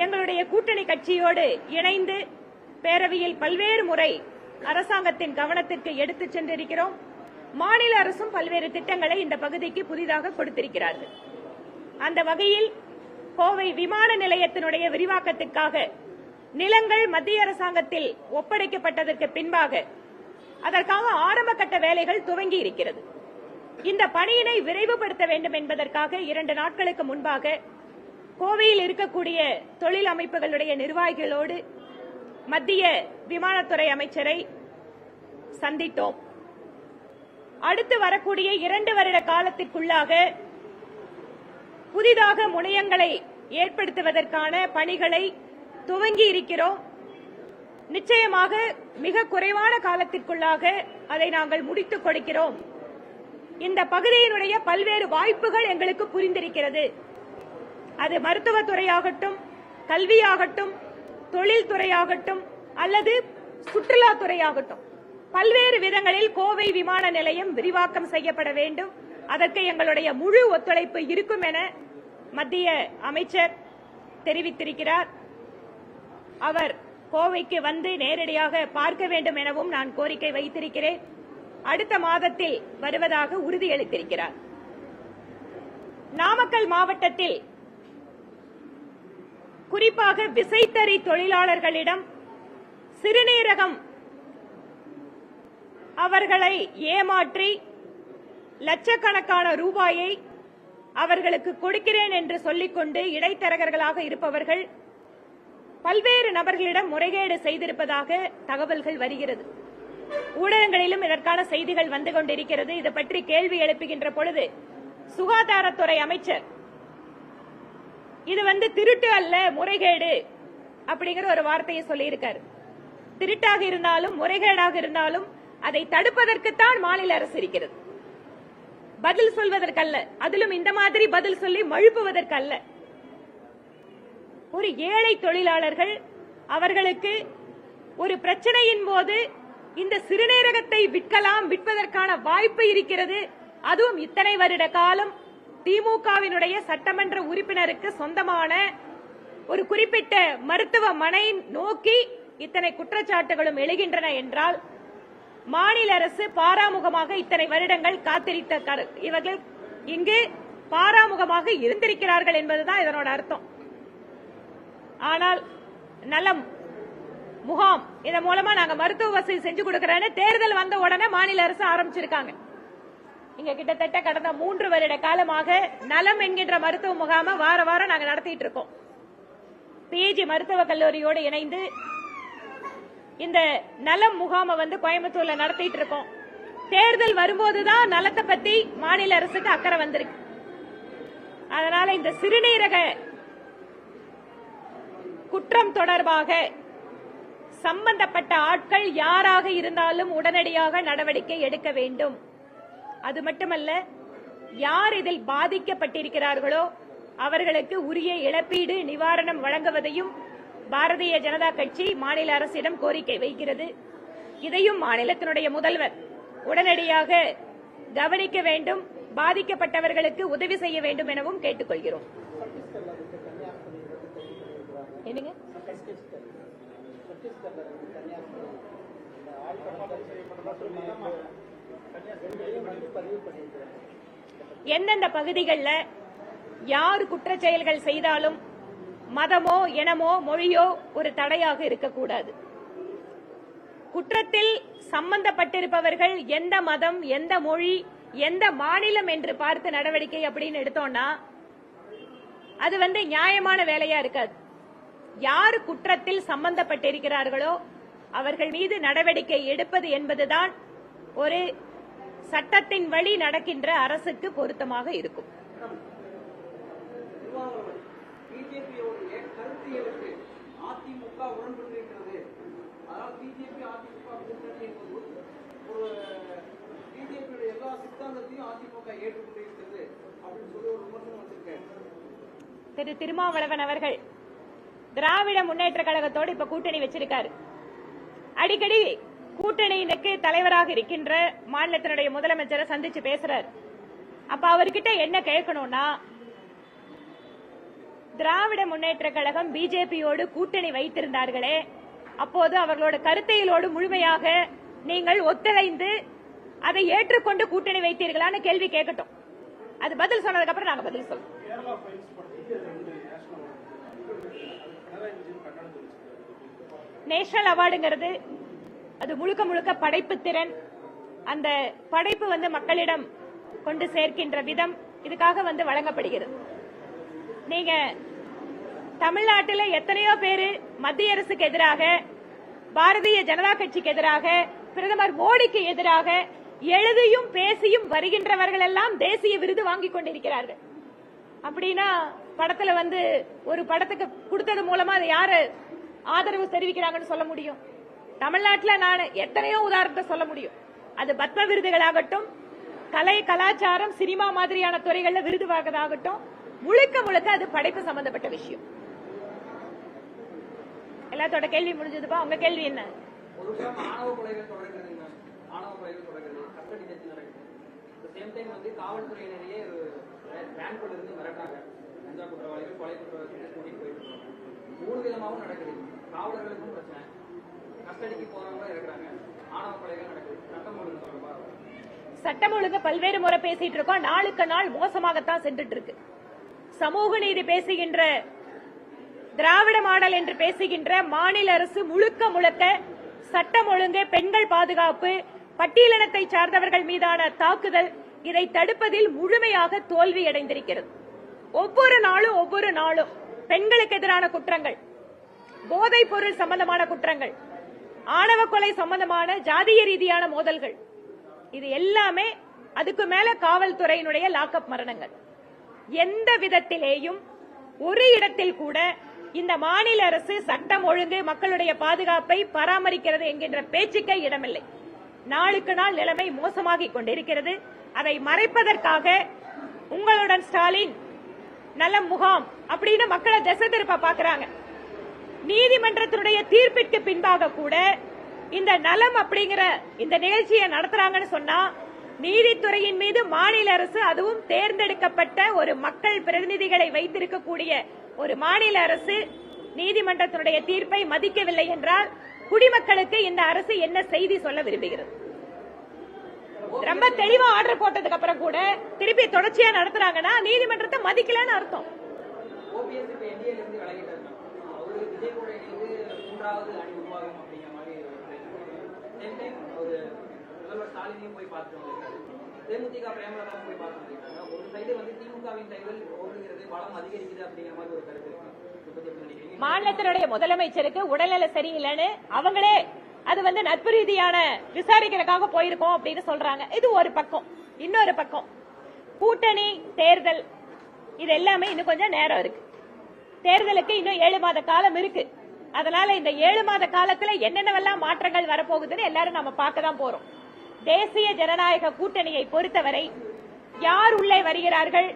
எங்களுடைய கூட்டணி கட்சியோடு இணைந்து பேரவையில் பல்வேறு முறை அரசாங்கத்தின் கவனத்திற்கு எடுத்துச் சென்றிருக்கிறோம். மாநில அரசும் பல்வேறு திட்டங்களை இந்த பகுதிக்கு புதிதாக கொடுத்திருக்கிறார்கள். அந்த வகையில் கோவை விமான நிலையத்தினுடைய விரிவாக்கத்திற்காக நிலங்கள் மத்திய அரசாங்கத்தில் ஒப்படைக்கப்பட்டதற்கு பின்பாக அதற்காக ஆரம்ப கட்ட வேலைகள் துவங்கி இருக்கிறது. இந்த பணியினை விரைவுபடுத்த வேண்டும் என்பதற்காக 2 நாட்களுக்கு முன்பாக கோவையில் இருக்கக்கூடிய தொழில் அமைப்புகளுடைய நிர்வாகிகளோடு மத்திய விமானத்துறை அமைச்சரை சந்தித்தோம். அடுத்து வரக்கூடிய 2 வருட காலத்திற்குள்ளாக புதிதாக முனையங்களை ஏற்படுத்துவதற்கான பணிகளை துவங்கி இருக்கிறோம். நிச்சயமாக மிக குறைவான காலத்திற்குள்ளாக அதை நாங்கள் முடித்துக் கொடுக்கிறோம். இந்த பகுதியினுடைய பல்வேறு வாய்ப்புகள் எங்களுக்கு புரிந்திருக்கிறது. அது மருத்துவத்துறையாகட்டும், கல்வியாகட்டும், தொழில்துறையாகட்டும் அல்லது சுற்றுலாத்துறையாகட்டும், பல்வேறு விதங்களில் கோவை விமான நிலையம் விரிவாக்கம் செய்யப்பட வேண்டும். அதற்கு எங்களுடைய முழு ஒத்துழைப்பு இருக்கும் என மத்திய அமைச்சர் தெரிவித்திருக்கிறார். அவர் கோவைக்கு வந்து நேரடியாக பார்க்க வேண்டும் எனவும் நான் கோரிக்கை வைத்திருக்கிறேன். அடுத்த மாதத்தில் வருவதாக உறுதியளித்திருக்கிறார். நாமக்கல் மாவட்டத்தில் குறிப்பாக விசைத்தறி தொழிலாளர்களிடம் சிறுநீரகம் அவர்களை ஏமாற்றி லட்சக்கணக்கான ரூபாயை அவர்களுக்கு கொடுக்கிறேன் என்று சொல்லிக்கொண்டு இடைத்தரகர்களாக இருப்பவர்கள் பல்வேறு நபர்களிடம் முறைகேடு செய்திருப்பதாக தகவல்கள் வருகிறது. ஊடகங்களிலும் இதற்கான செய்திகள் வந்து கொண்டிருக்கிறது. இது பற்றி கேள்வி எழுப்புகின்ற பொழுது சுகாதாரத்துறை அமைச்சர் இது திருட்டு அல்ல, முறைகேடு அப்படிங்கிற ஒரு வார்த்தையை சொல்லியிருக்காரு. திருட்டாக இருந்தாலும் முறைகேடாக இருந்தாலும் அதை தடுப்பதற்குத்தான் மாநில அரசு இருக்கிறது, பதில் சொல்வதற்கல்ல. அதிலும் இந்த மாதிரி பதில் சொல்லி மழுப்புவதற்கல்ல. ஒரு ஏழை தொழிலாளர்கள் அவர்களுக்கு ஒரு பிரச்சனையின் போது இந்த சிறுநீரகத்தை விற்கலாம், விற்பதற்கான வாய்ப்பு இருக்கிறது. அதுவும் இத்தனை வருட காலம் திமுகவினுடைய சட்டமன்ற உறுப்பினருக்கு சொந்தமான ஒரு குறிப்பிட்ட மருத்துவமனை நோக்கி இத்தனை குற்றச்சாட்டுகளும் எழுகின்றன என்றால் மாநில அரசு பாராமுகமாக இத்தனை வருடங்கள் காத்திருத்த இவர்கள் இங்கு பாராமுகமாக இருந்திருக்கிறார்கள் என்பதுதான் இதனோட அர்த்தம். ஆனால் நலம் முகாம் இதன் மூலமா நாங்க மருத்துவ வசதி செஞ்சு கொடுக்கறேன்னு தேர்தல் வந்த உடனே மாநில அரசு ஆரம்பிச்சிருக்காங்க. இங்க கிட்டத்தட்ட கடந்த 3 வருட காலமாக நலம் என்கின்ற மருத்துவ முகாமை வார வாரம் நாங்க நடத்திட்டு இருக்கோம். பிஜி மருத்துவக் கல்லூரியோடு இணைந்து இந்த நலம் முகாமை கோயம்புத்தூர்ல நடத்திட்டு இருக்கோம். தேர்தல் வரும்போதுதான் நலத்தை பத்தி மாநில அரசுக்கு அக்கறை வந்திருக்கு. அதனால இந்த சிறுநீரக குற்றம் தொடர்பாக சம்பந்தப்பட்ட ஆட்கள் யாராக இருந்தாலும் உடனடியாக நடவடிக்கை எடுக்க வேண்டும். அது மட்டுமல்ல, யார் இதில் பாதிக்கப்பட்டிருக்கிறார்களோ அவர்களுக்கு உரிய இழப்பீடு நிவாரணம் வழங்குவதையும் பாரதிய ஜனதா கட்சி மாநில அரசிடம் கோரிக்கை வைக்கிறது. இதையும் மாநிலத்தினுடைய முதல்வர் உடனடியாக கவனிக்க வேண்டும், பாதிக்கப்பட்டவர்களுக்கு உதவி செய்ய வேண்டும் எனவும் கேட்டுக்கொள்கிறோம். என்னங்க எந்தெந்த பகுதிகளில் யார் குற்றச் செயல்கள் செய்தாலும் மதமோ இனமோ மொழியோ ஒரு தடையாக இருக்கக்கூடாது. குற்றத்தில் சம்பந்தப்பட்டிருப்பவர்கள் எந்த மதம், எந்த மொழி, எந்த மாநிலம் என்று பார்த்து நடவடிக்கை அப்படின்னு எடுத்தோம்னா அது நியாயமான வேலையா இருக்காது. யார் குற்றத்தில் சம்பந்தப்பட்டிருக்கிறார்களோ அவர்கள் மீது நடவடிக்கை எடுப்பது என்பதுதான் ஒரு சட்டத்தின் வழி நடக்கின்ற அரசுக்கு பொருத்தமாக இருக்கும். திரு திருமாவளவன் அவர்கள் திராவிட முன்னேற்ற கழகத்தோடு இப்ப கூட்டணி வச்சிருக்காரு. அடிக்கடி கூட்டணியினுக்கு தலைவராக இருக்கின்ற மாநிலத்தினுடைய முதலமைச்சரை சந்திச்சு பேசுறாரு. அப்ப அவர்கிட்ட என்ன கேட்கணும்னா, திராவிட முன்னேற்ற கழகம் பிஜேபியோடு கூட்டணி வைத்திருந்தார்களே, அப்போது அவர்களோட கருத்தைகளோடு முழுமையாக நீங்கள் ஒத்துழைந்து அதை ஏற்றுக்கொண்டு கூட்டணி வைத்தீர்களான்னு கேள்வி கேட்கட்டும். அது பதில் சொன்னதுக்கு அப்புறம் நாங்க பதில் சொல்றோம். நேஷனல் அவார்டுங்கிறது அது முழுக்க முழுக்க படைப்பு திறன், அந்த படைப்பு மக்களிடம் கொண்டு சேர்க்கின்ற விதம் இதுக்காக வழங்கப்படுகிறது. நீங்க தமிழ்நாட்டில் எத்தனையோ பேரு மத்திய அரசுக்கு எதிராக, பாரதிய ஜனதா கட்சிக்கு எதிராக, பிரதமர் மோடிக்கு எதிராக எழுதியும் பேசியும் வருகின்றவர்கள் எல்லாம் தேசிய விருது வாங்கிக் கொண்டிருக்கிறார்கள். அப்படின்னா படத்துல ஒரு படத்துக்கு கொடுத்தது மூலமா அதை யாரு ஆதரவு தெரிவிக்கிறாங்கன்னு சொல்ல முடியும்? தமிழ்நாட்டில் நான் எத்தனையோ உதாரணத்தை சொல்ல முடியும். அது பத்ம விருதுகளாகட்டும், கலை கலாச்சாரம் சினிமா மாதிரியான துறைகள்ல விருது வாங்குறதாகட்டும், முழுக்க முழுக்க அது படைப்பு சம்பந்தப்பட்ட விஷயம். எல்லாத்தோட கேள்வி முடிஞ்சதுப்பா. உங்க கேள்வி என்ன? காவல்துறையினரையே வேன்குள்ள இருந்து மிரட்டாங்க. கஞ்சா குற்றவாளிகள், கொலை குற்றவாளிகள் கூட்டிட்டு போயிட்டு இருக்காங்க. 3 விதமாவும் நடக்குது. காவலர்களுக்கும் பிரச்சனை, கஸ்டடிக்கு போறவங்க இருக்கிறாங்க, ஆணவ கொலைகள் நடக்குது. சட்டம் ஒழுங்கு தொடர்பா சட்டம் ஒழுங்கு பல்வேறு முறை பேசிட்டு இருக்கோம். நாளுக்கு நாள் மோசமாகத்தான் சென்றுட்டு இருக்கு. சமூக நீதி பேசுகின்ற, திராவிட மாடல் என்று பேசுகின்ற மாநில அரசு முழுக்க முழுக்க சட்டம் ஒழுங்கு, பெண்கள் பாதுகாப்பு, பட்டியலினத்தை சார்ந்தவர்கள் மீதான தாக்குதல், இதை தடுப்பதில் முழுமையாக தோல்வி அடைந்திருக்கிறது. ஒவ்வொரு நாளும் பெண்களுக்கு எதிரான குற்றங்கள், போதைப் பொருள் சம்பந்தமான குற்றங்கள், ஆணவ கொலை சம்பந்தமான ஜாதிய ரீதியான மோதல்கள், இது எல்லாமே அதுக்கு மேல காவல்துறையினுடைய லாக்அப் மரணங்கள். எந்த விதத்திலேயும் ஒரு இடத்தில் கூட இந்த மாநில அரசு சட்டம் ஒழுங்கு, மக்களுடைய பாதுகாப்பை பராமரிக்கிறது என்கின்ற பேச்சுக்கே இடமில்லை. நாளுக்கு நாள் நிலைமை மோசமாகிக் கொண்டிருக்கிறது. அதை மறைப்பதற்காக உங்களுடன் ஸ்டாலின் நலம் முகாம் அப்படின்னு மக்களை திசை திருப்ப பாக்குறாங்க. நீதிமன்றத்தினுடைய தீர்ப்பிற்கு பின்பாக கூட இந்த நலம் அப்படிங்கிற இந்த நிகழ்ச்சியை நடத்துறாங்கன்னு சொன்னா, நீதித்துறையின் மீது மாநில அரசு, அதுவும் தேர்ந்தெடுக்கப்பட்ட ஒரு மக்கள் பிரதிநிதிகளை வைத்திருக்கக்கூடிய ஒரு மாநில அரசு நீதிமன்றத்தினுடைய தீர்ப்பை மதிக்கவில்லை என்றால் குடிமக்களுக்கு இந்த அரசு என்ன செய்தி சொல்ல விரும்புகிறது? ரொம்ப தெளிவா ஆர்டர் போட்டதுக்கு அப்புறம் கூட திருப்பி தொடர்ச்சியா நடத்துறாங்கன்னா நீதிமன்றத்தை மதிக்கலன்னு அர்த்தம். தேமுதிக பிரேமலதா போய் பார்த்து ஒரு சைடு திமுகவின் கைகள் ஓடுகிறது, பலம் அதிகரிக்குது அப்படிங்கிற மாதிரி ஒரு கருத்து இருக்கு. மாநிலத்தினுடைய முதலமைச்சருக்கு உடல்நல சரியில்லைன்னு அவங்களே அது நட்பு ரீதியான விசாரிக்கிறதுக்காக போயிருக்கோம் அப்படின்னு சொல்றாங்க. இது ஒரு பக்கம். இன்னொரு பக்கம் கூட்டணி தேர்தல், இது எல்லாமே இன்னும் கொஞ்சம் நேரம் இருக்கு. தேர்தலுக்கு இன்னும் 7 மாத காலம் இருக்கு. அதனால இந்த 7 மாத காலத்துல என்னென்னவெல்லாம் மாற்றங்கள் வரப்போகுதுன்னு எல்லாரும் நம்ம பார்க்க தான் போறோம். தேசிய ஜனநாயக கூட்டணியை பொறுத்தவரை யார் உள்ளே வருகிறார்கள்,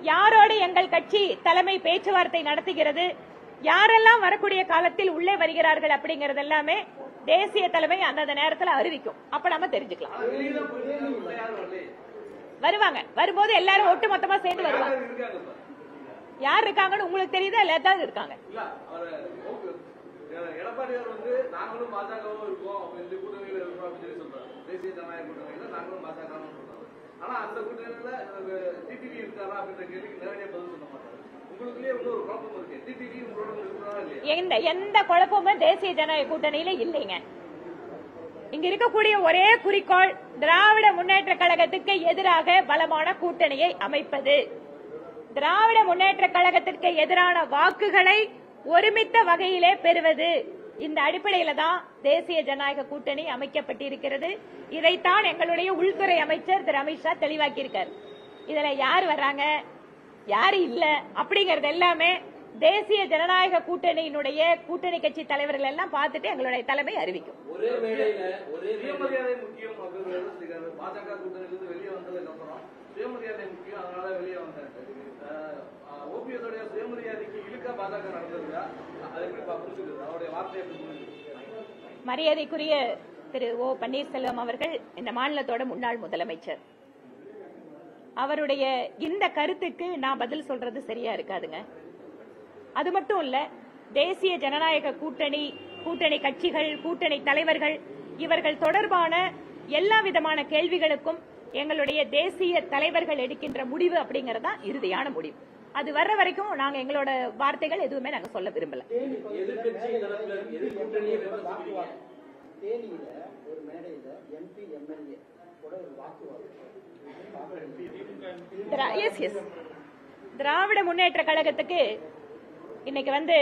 யாரோடு எங்கள் கட்சி தலைமை பேச்சுவார்த்தை நடத்துகிறது, யாரெல்லாம் வரக்கூடிய காலத்தில் உள்ளே வருகிறார்கள் அப்படிங்கறது எல்லாமே தேசிய தலைமை அந்தந்த நேரத்தில் அறிவிக்கும். அப்ப நம்ம தெரிஞ்சுக்கலாம். வருவாங்க. வரும்போது எல்லாரும் ஒட்டு மொத்தமா சேர்ந்து வருவாங்க. யார் இருக்காங்கன்னு உங்களுக்கு தெரியுதா? எல்லாரும் இருக்காங்க. எடப்பாடியார் நாங்களும் பாஜகவும் இருக்கோம், இந்த கூட்டணியில இருக்கோம் அப்படின்னு சொல்லி சொல்றாரு. தேசிய ஜனநாயக கூட்டணியில நாங்களும் பாஜகவும் சொல்றாரு. ஆனா அந்த கூட்டணியில டிடிவி இருக்காரா அப்படின்ற கேள்விக்கு நேரடியா பதில் சொல்ல மாட்டாரு. உங்களுக்குள்ளே ஒரு குழப்பம் இருக்கு. டிடிவி உங்களோட இருக்கிறாரா இல்லையா? எந்த குழப்பமும் தேசிய ஜனநாயக கூட்டணியில இல்லைங்க. இங்க இருக்கக்கூடிய ஒரே குறிக்கோள் திராவிட முன்னேற்ற கழகத்துக்கு எதிராக பலமான கூட்டணியை அமைப்பது, திராவிட முன்னேற்ற கழகத்திற்கு எதிரான வாக்குகளை ஒருமித்த வகையிலே பெறுவது. இந்த அடிப்படையில தான் தேசிய ஜனநாயக கூட்டணி அமைக்கப்பட்டிருக்கிறது. இதைத்தான் எங்களுடைய உள்துறை அமைச்சர் திரு அமித்ஷா தெளிவாக்கியிருக்கார். இதுல யார் வர்றாங்க, யாரு இல்ல அப்படிங்கறது எல்லாமே தேசிய ஜனநாயக கூட்டணியினுடைய கூட்டணி கட்சி தலைவர்கள் எல்லாம் பார்த்துட்டு எங்களுடைய தலைமை அறிவிக்கும். ஒரே மேடையில சுயமரியாதை முக்கியம் அப்படின்னு பாஜக கூட்டணியிலிருந்து வெளியே வந்ததுக்கு அப்புறம் சுயமரியாதை முக்கியம், அதனால வெளியே வந்தாரு. ஓபிஎஸ் சுயமரியாதைக்கு இழுக்க பாஜக நடந்ததுக்கா? அதை எப்படி புரிஞ்சுக்கிறது? அவருடைய வார்த்தையை மரியாதைக்குரிய திரு ஓ பன்னீர்செல்வம் அவர்கள் இந்த மாநிலத்தோட முன்னாள் முதலமைச்சர். அவருடைய இந்த கருத்துக்கு நான் பதில் சொல்றது சரியா இருக்காதுங்க. அது மட்டும் இல்ல, தேசிய ஜனநாயக கூட்டணி கட்சிகள், கூட்டணி தலைவர்கள் இவர்கள் தொடர்பான எல்லா விதமான கேள்விகளுக்கும் எங்களுடைய தேசிய தலைவர்கள் எடுக்கின்ற முடிவு அப்படிங்கறதா இறுதியான முடிவு. அது வர்ற வரைக்கும் நாங்க எங்களோட வார்த்தைகள் எதுவுமே நாங்க சொல்ல விரும்பல. தேனியில ஒரு மேடையில எம்பி எம்எல்ஏ கூட ஒரு வாக்குவாதம். திராவிட முன்னேற்ற கழகத்துக்கு இன்னைக்கு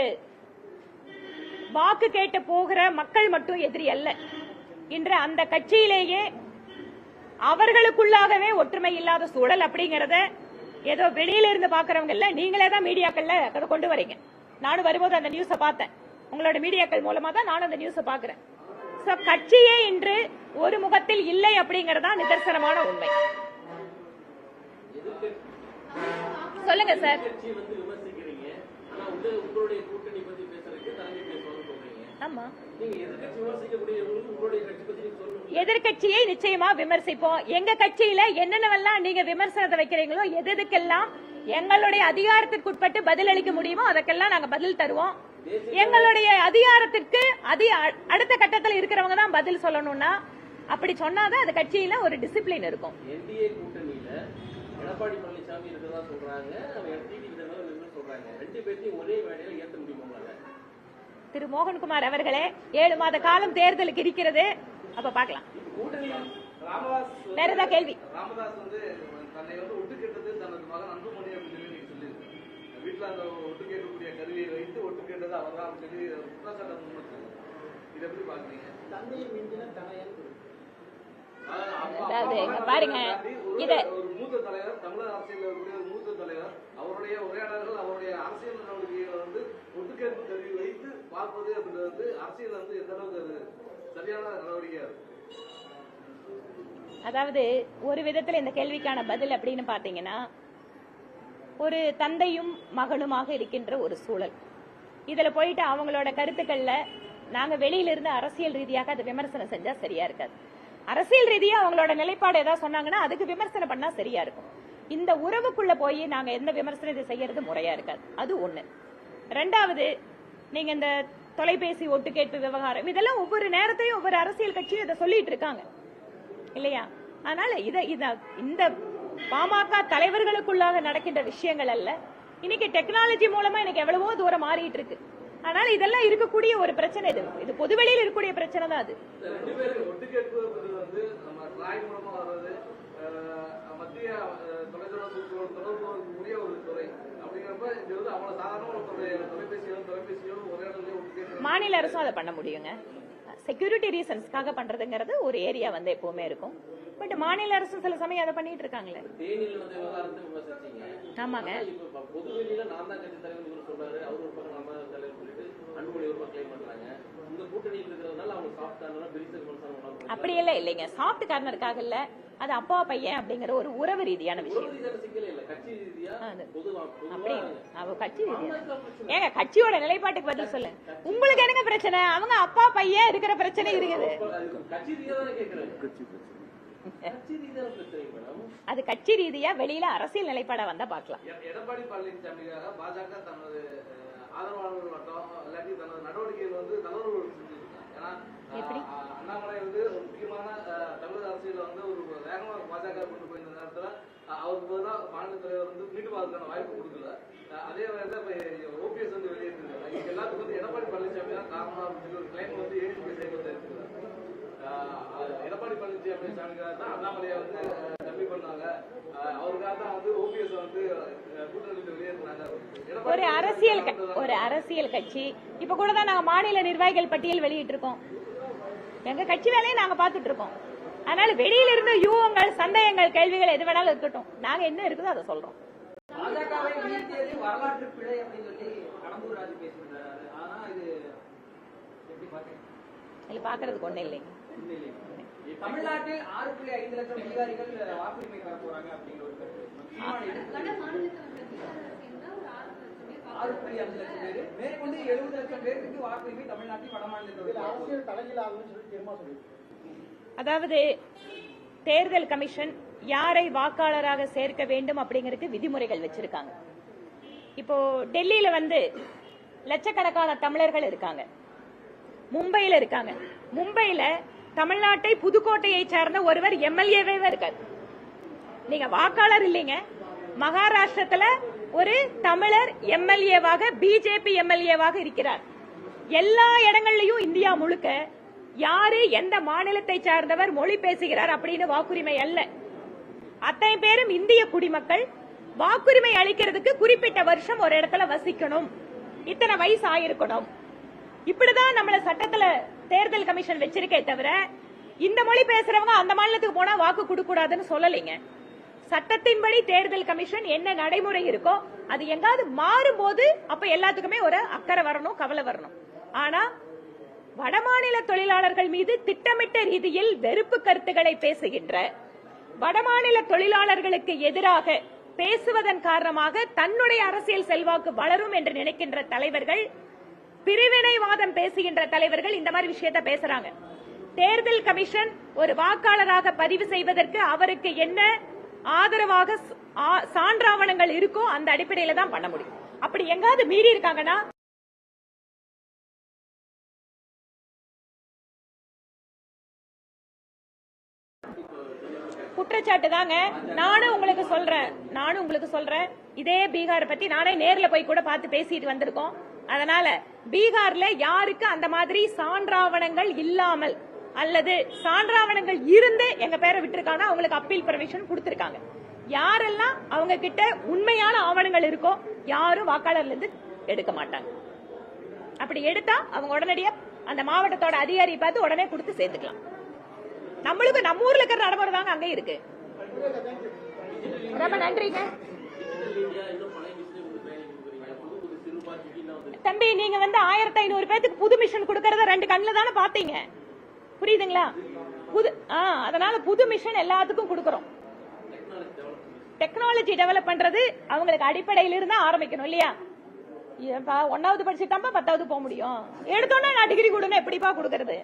வாக்கு கேட்டு போகிற மக்கள் மட்டும் எதிரி அல்ல. இன்று அந்த கட்சியிலேயே அவர்களுக்குள்ளாகவே ஒற்றுமை இல்லாத சூழல் அப்படிங்கறத ஏதோ வெளியில இருந்து பாக்குறவங்க இல்ல, நீங்களே தான் மீடியாக்கள்ல அதை கொண்டு வரீங்க. நானும் வரும்போது அந்த நியூஸ பார்த்தேன். உங்களோட மீடியாக்கள் மூலமா தான் நானும் அந்த நியூஸ பாக்குறேன். கட்சியே இன்று ஒரு முகத்தில் இல்லை அப்படிங்கறதா நிதர்சனமான உண்மை. சொல்லுங்க சார். ஆமா, எதிர்கட்சியை நிச்சயமா விமர்சிப்போம். எங்க கட்சியில என்னென்னவெல்லாம் நீங்க விமர்சனத்தை வைக்கிறீங்களோ, எதுக்கெல்லாம் எங்களுடைய அதிகாரத்திற்குட்பட்டு பதில் அளிக்க முடியுமோ அதற்கெல்லாம் நாங்க பதில் தருவோம். எங்களுடைய அதிகாரத்திற்கு அடுத்த கட்டத்தில் இருக்கிறவங்க தான் பதில் சொல்லணும்னா அப்படி சொன்னாதான் அது கட்சியில ஒரு டிசிப்ளின் இருக்கும். என்டிஏ கூட்டணியில எடப்பாடி பழனிசாமி இருக்கிறதா சொல்றாங்க, சொல்றாங்க. ரெண்டு பேர்த்தையும் ஒரே வேலையில ஏற்ற முடியுமா? திரு மோகன்குமார் அவர்களே, 7 மாத காலம் தேர்தலுக்கு இருக்கிறது, அப்ப பாக்கலாம். வேற ஏதாவது கேள்வி? ராமதாஸ் தன்னை ஒட்டு கேட்டது தனது மகன் அன்புமணி அப்படின்னு சொல்லியிருக்கு. வீட்டுல அந்த ஒட்டு கேட்கக்கூடிய கருவியை வைத்து ஒட்டு கேட்டது அவர் தான் சொல்லி குற்றச்சாட்டு முன்வைச்சு, இதை எப்படி பாக்குறீங்க? தந்தையை மிஞ்சின தனையன் பாருங்க, இத ஒரு மூத்த தலைவர், தமிழக அரசியல் இருக்கக்கூடிய ஒரு மூத்த தலைவர், அவருடைய உரையாடல்கள், அவருடைய அரசியல் நடவடிக்கைகளை ஒட்டுக்கேற்பு கருவி வைத்து பார்ப்பது அப்படின்றது அரசியல் எந்த அளவுக்கு சரியான நடவடிக்கையா இருக்கு? அதாவது ஒரு விதத்துல இந்த கேள்விக்கான பதில் அப்படின்னு பாத்தீங்கன்னா, ஒரு தந்தையும் மகனுமாக இருக்கின்ற ஒரு சூழல். இதுல போயிட்டு அவங்களோட கருத்துக்கள்ல நாங்க வெளியில இருந்து அரசியல் ரீதியாக அதை விமர்சனம் செஞ்சா சரியா இருக்காது. அரசியல் ரீதியா அவங்களோட நிலைப்பாடு ஏதாவது சொன்னாங்கன்னா அதுக்கு விமர்சனம் பண்ணா சரியா இருக்கும். இந்த உறவுக்குள்ள போய் நாங்க எந்த விமர்சனத்தை செய்யறது முறையா இருக்காது. அது ஒண்ணு. ரெண்டாவது, நீங்க இந்த தொலைபேசி ஒட்டு கேட்பு விவகாரம் இதெல்லாம் ஒவ்வொரு நேரத்திலையும் ஒவ்வொரு அரசியல் கட்சியும் இதை சொல்லிட்டு இருக்காங்க இல்லையா? அதனால இந்த பாமக தலைவர்களுக்குள்ளாக நடக்கின்ற விஷயங்கள் அல்ல. இன்னைக்கு டெக்னாலஜி மூலமா எனக்கு எவ்வளவோ தூரம் மாறிட்டு இருக்கு. அதனால இதெல்லாம் இருக்கக்கூடிய ஒரு பிரச்சனை. இது பொதுவெளியில் இருக்கக்கூடிய பிரச்சனை தான். அது ரெண்டு பேரும் ஒட்டு கேட்பு நம்ம டிராய் மூலமா வர்றது மத்திய தொடர்புடைய ஒரு துறை அப்படிங்கிறப்ப இது அவங்கள சாதாரண தொலைபேசியோ உரையாடலையோ மாநில அரசும் அதை பண்ண முடியுங்க. செக்யூரிட்டி ரீசன்ஸ்க்காக பண்றதுங்கிறது ஒரு ஏரியா எப்பவுமே இருக்கும். பட் மாநில அரசு சில சமயம் அதை பண்ணிட்டு இருக்காங்களே. ஆமாங்க. பொதுவெளியில நான் தான் கட்சி தலைவர் சொல்றாரு, அவர் ஒரு பக்கம் நம்ம தலைவர் சொல்லிட்டு அன்புமணி ஒரு பக்கம் கிளைம் பண்றாங்க. இந்த கூட்டணியில் இருக்கிறதுனால அவங்க சாப்பிட்டாங்க. அப்படி எல்லாம் இல்லைங்க. சாஃப்ட் கார்னருக்காக இல்ல, அது அப்பா பையன் அப்படிங்கிற ஒரு உறவு ரீதியான விஷயம். ஏங்க கட்சியோட நிலைப்பாட்டுக்கு பதில் சொல்ல. உங்களுக்கு என்னங்க பிரச்சனை? அவங்க அப்பா பையன் இருக்கிற பிரச்சனை இருக்குது. அது கட்சி ரீதியா வெளியில அரசியல் நிலைப்பாட வந்தா பாக்கலாம். எடப்பாடி பழனிசாமிக்காக பாஜக தனது ஆதரவாளர்கள் வட்டம் இல்லாட்டி தனது நடவடிக்கைகள் தலைவர்கள் செஞ்சிருக்காங்க. அண்ணாமலை ஒரு முக்கியமான தமிழக அரசியல ஒரு வேகமா பாஜக கொண்டு போயிருந்த நேரத்துல அவருக்கு பதிலாக மாநில தலைவர் மீட்டு பார்க்கறதுக்கான வாய்ப்பு கொடுக்கல. அதே மாதிரி ஓபிஎஸ் வெளியேற்றிருக்காங்க. எல்லாத்துக்கும் எடப்பாடி பழனிசாமி தான் காரணம் அப்படின்னு ஒரு கிளைம் ஏடிபி சைட்ல இருக்குது. எடப்பாடி பழனிசாமி தான் அண்ணாமலையை கம்மி பண்ணாங்க, அவருக்காக தான் ஓபிஎஸ் கூட்டணி வெளியேற்றினாங்க. ஒரு அரசியல் கட்சி இப்ப கூட தான் நாங்க மாநில நிர்வாகிகள் பட்டியல் வெளியிட்டு இருக்கோம். எங்க கட்சி வேலையை நாங்க பாத்துட்டு இருக்கோம். அதனால வெளியில இருந்து யூகங்கள், சந்தேகங்கள், கேள்விகள் எது வேணாலும் இருக்கட்டும். நாங்க என்ன இருக்குதோ அதை சொல்றோம். பாஜகவை வீழ்த்தியது வரலாற்று பிழை அப்படின்னு சொல்லி கடம்பூர் ராஜு பேசியிருந்தாரு. ஆனா இது எப்படி பாக்குறீங்க? இல்ல பாக்குறதுக்கு ஒண்ணு இல்லைங்க. தமிழ்நாட்டில் 6.5 லட்சம் அதிகாரிகள் வாக்குரிமை பெற போறாங்க அப்படிங்கிற ஒரு கருத்து. 6.5 லட்சம் பேர் மேற்கொண்டு 70 லட்சம் பேருக்கு வாக்குரிமை தமிழ்நாட்டில் வட மாநிலத்தில் அரசியல் தலைகீழ் ஆகும்னு சொல்லி தீர்மானம் சொல்லியிருக்காங்க. அதாவது தேர்தல் கமிஷன் யாரை வாக்காளராக சேர்க்க வேண்டும் அப்படிங்கறதுக்கு விதிமுறைகள் வச்சிருக்காங்க. இப்போ டெல்லியில லட்சக்கணக்கான தமிழர்கள் இருக்காங்க. மும்பையில இருக்காங்க. மும்பையில தமிழ்நாட்டை புதுக்கோட்டையை சேர்ந்த ஒருவர் எம்எல்ஏவே இருக்காரு. நீங்க வாக்காளர் இல்லைங்க. மகாராஷ்டிரத்துல ஒரு தமிழர் எம்எல்ஏவாக பிஜேபி எம்எல்ஏவாக இருக்கிறார். எல்லா இடங்கள்லயும் இந்தியா முழுக்க யாரு எந்த மாநிலத்தை சார்ந்தவர் மொழி பேசுகிறார் அப்படின்னு வாக்குரிமை அல்ல. அத்தனை பேரும் இந்திய குடிமக்கள். வாக்குரிமை அளிக்கிறதுக்கு குறிப்பிட்ட வருஷம் ஒரு இடத்துல வசிக்கணும், இத்தனை வயசு ஆயிருக்கணும். இப்படிதான் நம்மள சட்டத்துல தேர்தல் கமிஷன் வச்சிருக்கே தவிர இந்த மொழி பேசுறவங்க அந்த மாநிலத்துக்கு போனா வாக்கு கொடுக்க கூடாதுன்னு சொல்லலைங்க. சட்டத்தின்படி தேர்தல் கமிஷன் என்ன நடைமுறை இருக்கோ அது எங்காவது மாறும்போது அப்ப எல்லாத்துக்குமே ஒரு அக்கறை வரணும், கவலை வரணும். ஆனா வடமாநில தொழிலாளர்கள் மீது திட்டமிட்ட ரீதியில் வெறுப்பு கருத்துக்களை பேசுகின்ற, வடமாநில தொழிலாளர்களுக்கு எதிராக பேசுவதன் காரணமாக தன்னுடைய அரசியல் செல்வாக்கு வளரும் என்று நினைக்கின்ற தலைவர்கள், பிரிவினைவாதம் பேசுகின்ற தலைவர்கள் இந்த மாதிரி விஷயத்தை பேசுறாங்க. தேர்தல் கமிஷன் ஒரு வாக்காளராக பதிவு செய்வதற்கு அவருக்கு என்ன ஆதரவாக சான்றாவணங்கள் இருக்கோ அந்த அடிப்படையில தான் பண்ண முடியும். அப்படி எங்காவது மீறி இருக்காங்கன்னா குற்றச்சாட்டு தாங்க. நானும் உங்களுக்கு சொல்றேன் இதே பீகார் பத்தி நானே நேர்ல போய் கூட பார்த்து பேசிட்டு வந்திருக்கோம். அதனால பீகார்ல யாருக்கு அந்த மாதிரி சான்றாவணங்கள் இல்லாமல் அல்லது சான்றாவணங்கள் இருந்து எங்க பேரை விட்டுருக்காங்க அவங்களுக்கு அப்பீல் பெர்மிஷன் கொடுத்திருக்காங்க. யாரெல்லாம் அவங்க கிட்ட உண்மையான ஆவணங்கள் இருக்கோ யாரும் வாக்காளர்ல இருந்து எடுக்க மாட்டாங்க. அப்படி எடுத்தா அவங்க உடனடியா அந்த மாவட்டத்தோட அதிகாரி பார்த்து உடனே கொடுத்து சேர்த்துக்கலாம். நம்மளுக்கு நம்ம ஊர்ல இருக்கிற நடைமுறை தாங்க அங்கே இருக்கு. ரொம்ப நன்றிங்க தம்பி. நீங்க 1500 பேருக்கு புது மிஷன் கொடுக்கறத 2 கண்ணுல தானே பாத்தீங்க, புரியுதுங்களா? அதனால புது மிஷன் எல்லாத்துக்கும் கொடுக்கறோம். டெக்னாலஜி டெவலப் பண்றது அவங்களுக்கு அடிப்படையில இருந்து ஆரம்பிக்கணும் இல்லையா? 1வது படிச்சுட்டாம்பா 10வது போக முடியும். எடுத்தோன்னா நான் டிகிரி கொடுன்னு எப்படிப்பா கொடுக்கறது?